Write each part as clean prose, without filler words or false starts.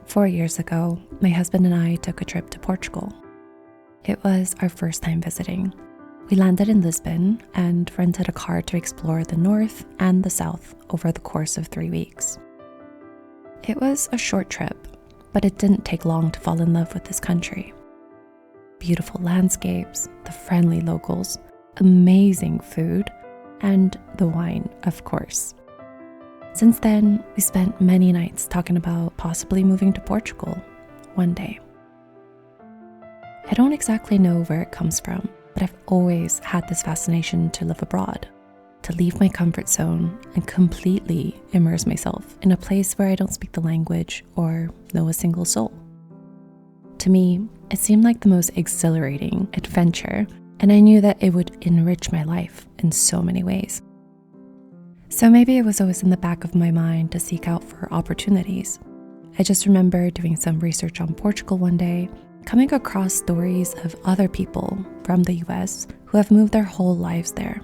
4 years ago, my husband and I took a trip to Portugal. It was our first time visiting. We landed in Lisbon and rented a car to explore the north and the south over the course of 3 weeks. It was a short trip, but it didn't take long to fall in love with this country. Beautiful landscapes, the friendly locals, amazing food, and the wine, of course. Since then, we spent many nights talking about possibly moving to Portugal one day. I don't exactly know where it comes from, but I've always had this fascination to live abroad, to leave my comfort zone and completely immerse myself in a place where I don't speak the language or know a single soul. To me, it seemed like the most exhilarating adventure, and I knew that it would enrich my life in so many ways. So maybe it was always in the back of my mind to seek out for opportunities. I just remember doing some research on Portugal one day, coming across stories of other people from the US who have moved their whole lives there.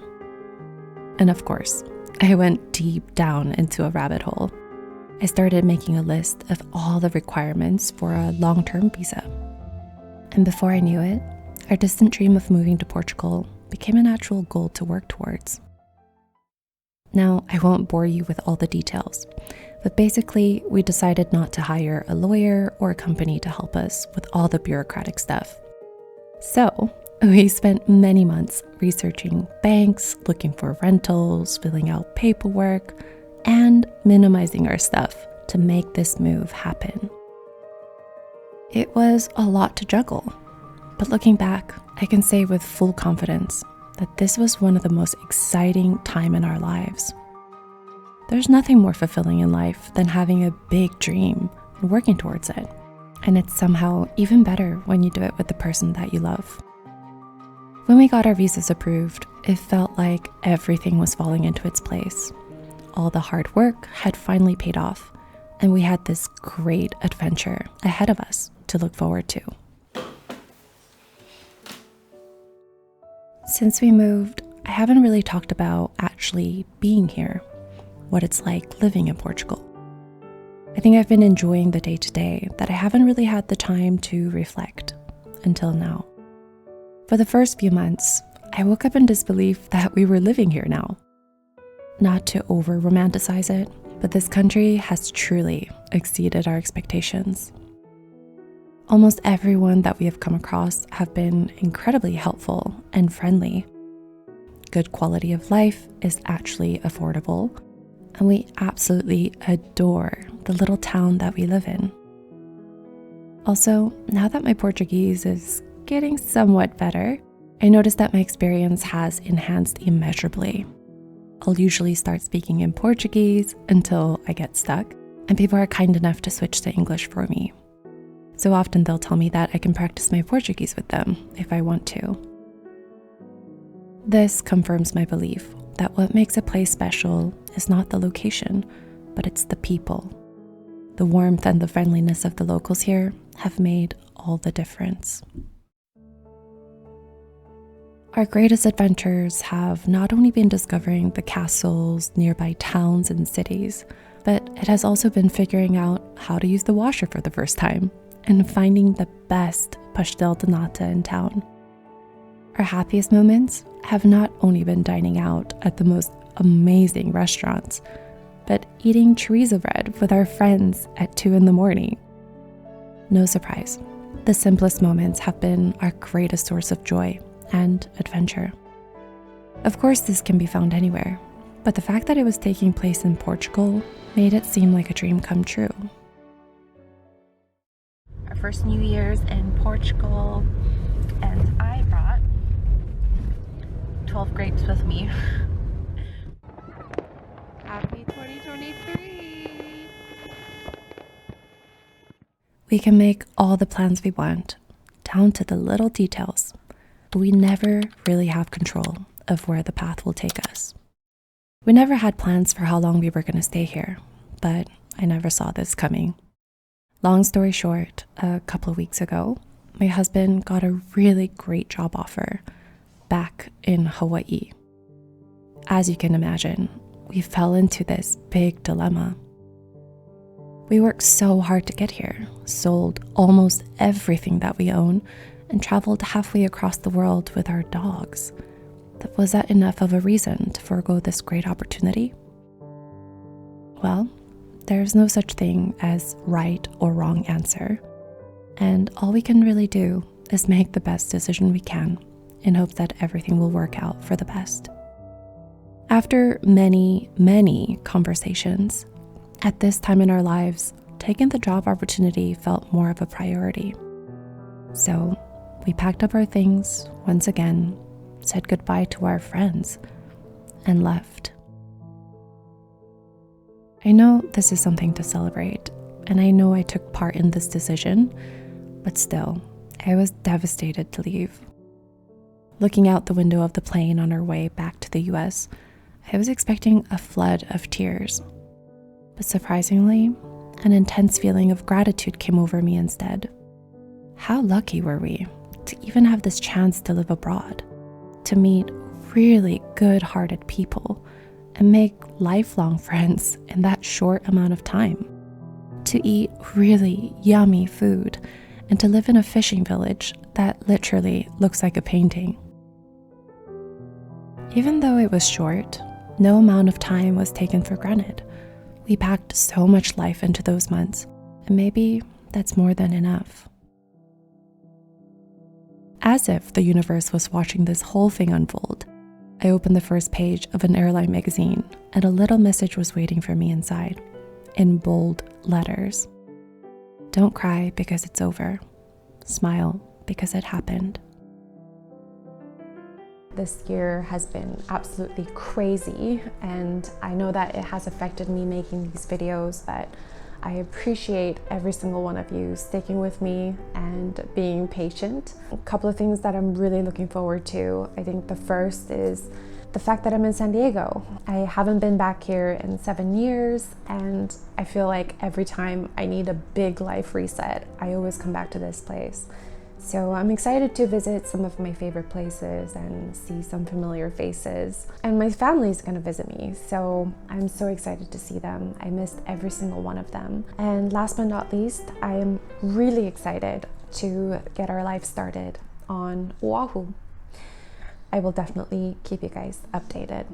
And of course, I went deep down into a rabbit hole. I started making a list of all the requirements for a long-term visa. And before I knew it, our distant dream of moving to Portugal became an actual goal to work towards. Now, I won't bore you with all the details, but basically, we decided not to hire a lawyer or a company to help us with all the bureaucratic stuff. So, we spent many months researching banks, looking for rentals, filling out paperwork, and minimizing our stuff to make this move happen. It was a lot to juggle, but looking back, I can say with full confidence that this was one of the most exciting time in our lives. There's nothing more fulfilling in life than having a big dream and working towards it. And it's somehow even better when you do it with the person that you love. When we got our visas approved, it felt like everything was falling into its place. All the hard work had finally paid off, and we had this great adventure ahead of us to look forward to. Since we moved, I haven't really talked about actually being here, what it's like living in Portugal. I think I've been enjoying the day-to-day that I haven't really had the time to reflect until now. For the first few months, I woke up in disbelief that we were living here now. Not to over-romanticize it, but this country has truly exceeded our expectations. Almost everyone that we have come across have been incredibly helpful and friendly. Good quality of life is actually affordable, and we absolutely adore the little town that we live in. Also, now that my Portuguese is getting somewhat better, I noticed that my experience has enhanced immeasurably. I'll usually start speaking in Portuguese until I get stuck, and people are kind enough to switch to English for me. So often they'll tell me that I can practice my Portuguese with them if I want to. This confirms my belief that what makes a place special is not the location, but it's the people. The warmth and the friendliness of the locals here have made all the difference. Our greatest adventures have not only been discovering the castles, nearby towns and cities, but it has also been figuring out how to use the washer for the first time and finding the best pastel de nata in town. Our happiest moments have not only been dining out at the most amazing restaurants, but eating chorizo bread with our friends at 2 a.m. No surprise, the simplest moments have been our greatest source of joy and adventure. Of course, this can be found anywhere, but the fact that it was taking place in Portugal made it seem like a dream come true. Our first New Year's in Portugal, and I brought 12 grapes with me. Happy 2023! We can make all the plans we want, down to the little details, but we never really have control of where the path will take us. We never had plans for how long we were going to stay here, but I never saw this coming. Long story short, a couple of weeks ago, my husband got a really great job offer back in Hawaii. As you can imagine, we fell into this big dilemma. We worked so hard to get here, sold almost everything that we own, and traveled halfway across the world with our dogs. Was that enough of a reason to forego this great opportunity? Well, there's no such thing as right or wrong answer, and all we can really do is make the best decision we can in hopes that everything will work out for the best. After many, many conversations, at this time in our lives, taking the job opportunity felt more of a priority. So we packed up our things once again, said goodbye to our friends, and left. I know this is something to celebrate, and I know I took part in this decision, but still, I was devastated to leave. Looking out the window of the plane on our way back to the US, I was expecting a flood of tears. But surprisingly, an intense feeling of gratitude came over me instead. How lucky were we to even have this chance to live abroad, to meet really good-hearted people and make lifelong friends in that short amount of time, to eat really yummy food and to live in a fishing village that literally looks like a painting. Even though it was short, no amount of time was taken for granted. We packed so much life into those months, and maybe that's more than enough. As if the universe was watching this whole thing unfold, I opened the first page of an airline magazine, and a little message was waiting for me inside, in bold letters. Don't cry because it's over. Smile because it happened. This year has been absolutely crazy, and I know that it has affected me making these videos, but I appreciate every single one of you sticking with me and being patient. A couple of things that I'm really looking forward to. I think the first is the fact that I'm in San Diego. I haven't been back here in 7 years, and I feel like every time I need a big life reset, I always come back to this place. So I'm excited to visit some of my favorite places and see some familiar faces. And my family's gonna visit me, so I'm so excited to see them. I missed every single one of them. And last but not least, I am really excited to get our life started on Oahu. I will definitely keep you guys updated.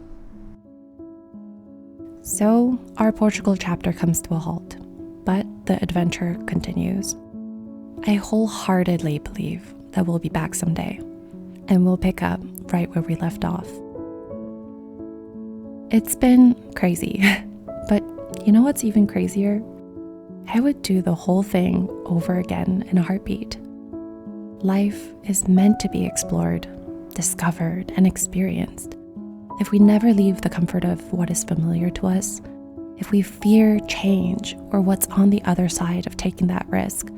So our Portugal chapter comes to a halt, but the adventure continues. I wholeheartedly believe that we'll be back someday, and we'll pick up right where we left off. It's been crazy, but you know what's even crazier? I would do the whole thing over again in a heartbeat. Life is meant to be explored, discovered, and experienced. If we never leave the comfort of what is familiar to us, if we fear change or what's on the other side of taking that risk,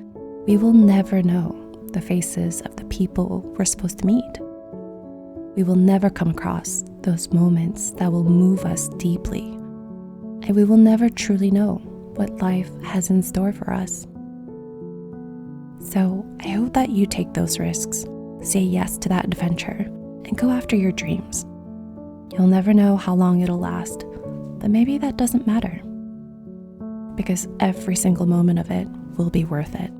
we will never know the faces of the people we're supposed to meet. We will never come across those moments that will move us deeply, and we will never truly know what life has in store for us. So I hope that you take those risks, say yes to that adventure, and go after your dreams. You'll never know how long it'll last, but maybe that doesn't matter, because every single moment of it will be worth it.